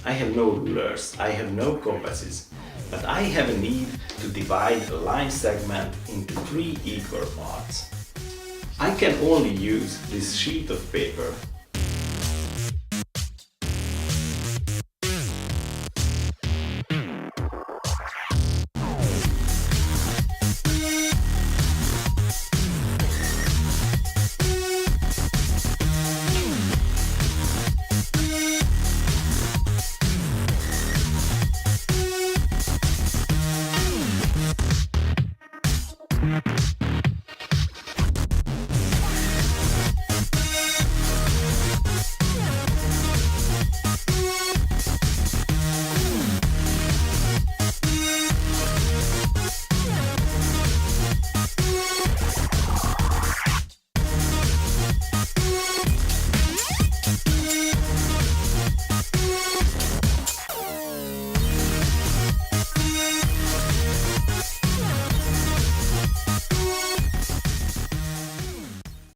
I have no rulers, I have no compasses, but I have a need to divide a line segment into three equal parts. I can only use this sheet of paper